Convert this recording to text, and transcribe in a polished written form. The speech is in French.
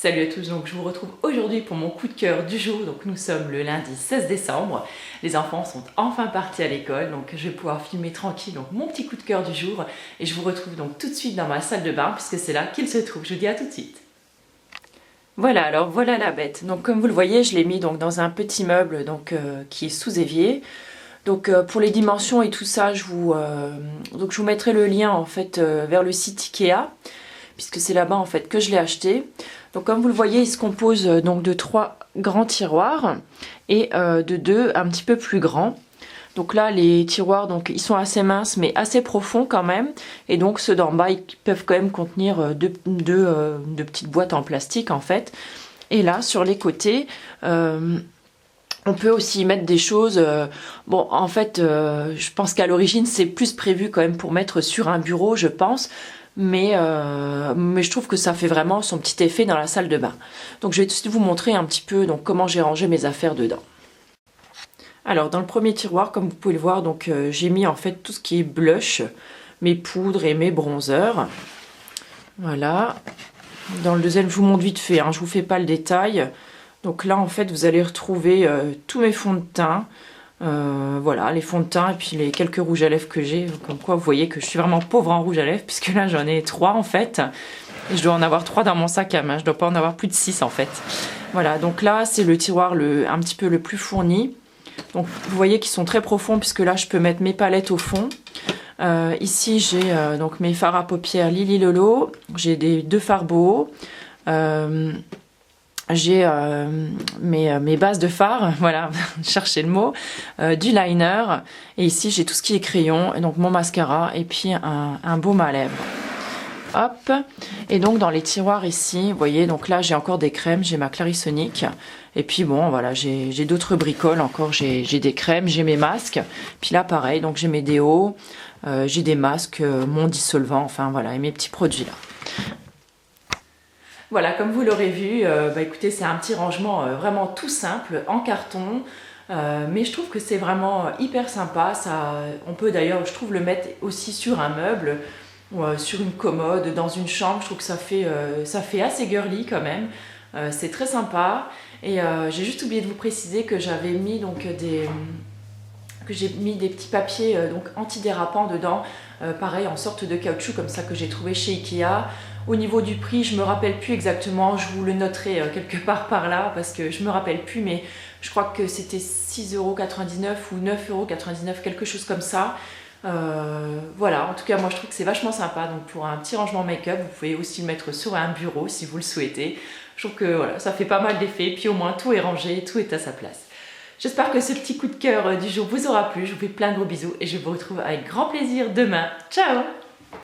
Salut à tous, donc je vous retrouve aujourd'hui pour mon coup de cœur du jour. Donc nous sommes le lundi 16 décembre, les enfants sont enfin partis à l'école, donc je vais pouvoir filmer tranquille donc mon petit coup de cœur du jour. Et je vous retrouve donc tout de suite dans ma salle de bain puisque c'est là qu'il se trouve. Je vous dis à tout de suite. Voilà, alors voilà la bête. Donc comme vous le voyez, je l'ai mis donc dans un petit meuble donc, qui est sous évier. Donc pour les dimensions et tout ça, je vous mettrai le lien en fait vers le site Ikea, puisque c'est là-bas en fait que je l'ai acheté. Donc comme vous le voyez, il se compose donc de 3 grands tiroirs et de 2 un petit peu plus grands. Donc là, les tiroirs, donc ils sont assez minces mais assez profonds quand même. Et donc ceux d'en bas, ils peuvent quand même contenir deux petites boîtes en plastique en fait. Et là, sur les côtés, on peut aussi mettre des choses. Bon, en fait, je pense qu'à l'origine, c'est plus prévu quand même pour mettre sur un bureau, je pense. Mais je trouve que ça fait vraiment son petit effet dans la salle de bain. Donc je vais tout de suite vous montrer un petit peu donc, comment j'ai rangé mes affaires dedans. Alors dans le premier tiroir, comme vous pouvez le voir, donc j'ai mis en fait tout ce qui est blush, mes poudres et mes bronzers. Voilà. Dans le deuxième, je vous montre vite fait, hein, je vous fais pas le détail. Donc là en fait vous allez retrouver tous mes fonds de teint. Voilà, les fonds de teint et puis les quelques rouges à lèvres que j'ai. Comme quoi vous voyez que je suis vraiment pauvre en rouge à lèvres, puisque là j'en ai 3 en fait. Et je dois en avoir 3 dans mon sac à main, je dois pas en avoir plus de 6 en fait. Voilà, donc là c'est le tiroir un petit peu le plus fourni. Donc vous voyez qu'ils sont très profonds, puisque là je peux mettre mes palettes au fond. Ici j'ai donc mes fards à paupières Lily Lolo, j'ai 2 fards beaux. J'ai mes bases de fard, voilà, cherchez le mot, du liner, et ici j'ai tout ce qui est crayon, et donc mon mascara, et puis un baume à lèvres. Hop, et donc dans les tiroirs ici, vous voyez, donc là j'ai encore des crèmes, j'ai ma Clarisonic, et puis bon, voilà, j'ai d'autres bricoles encore, j'ai des crèmes, j'ai mes masques, puis là pareil, donc j'ai mes déos, j'ai des masques, mon dissolvant, enfin voilà, et mes petits produits là. Voilà, comme vous l'aurez vu, écoutez, c'est un petit rangement vraiment tout simple, en carton, mais je trouve que c'est vraiment hyper sympa. On peut d'ailleurs, je trouve, le mettre aussi sur un meuble, ou sur une commode, dans une chambre. Je trouve que ça fait assez girly quand même. C'est très sympa. Et j'ai juste oublié de vous préciser que j'avais mis donc j'ai mis des petits papiers donc antidérapants dedans, pareil en sorte de caoutchouc comme ça que j'ai trouvé chez Ikea. Au niveau du prix, je me rappelle plus exactement, je vous le noterai quelque part par là parce que je me rappelle plus, mais je crois que c'était 6,99 € ou 9,99 €, quelque chose comme ça. Voilà, en tout cas moi je trouve que c'est vachement sympa, donc pour un petit rangement make-up, vous pouvez aussi le mettre sur un bureau si vous le souhaitez. Je trouve que voilà, ça fait pas mal d'effet, puis au moins tout est rangé, tout est à sa place. J'espère que ce petit coup de cœur du jour vous aura plu, je vous fais plein de gros bisous et je vous retrouve avec grand plaisir demain. Ciao!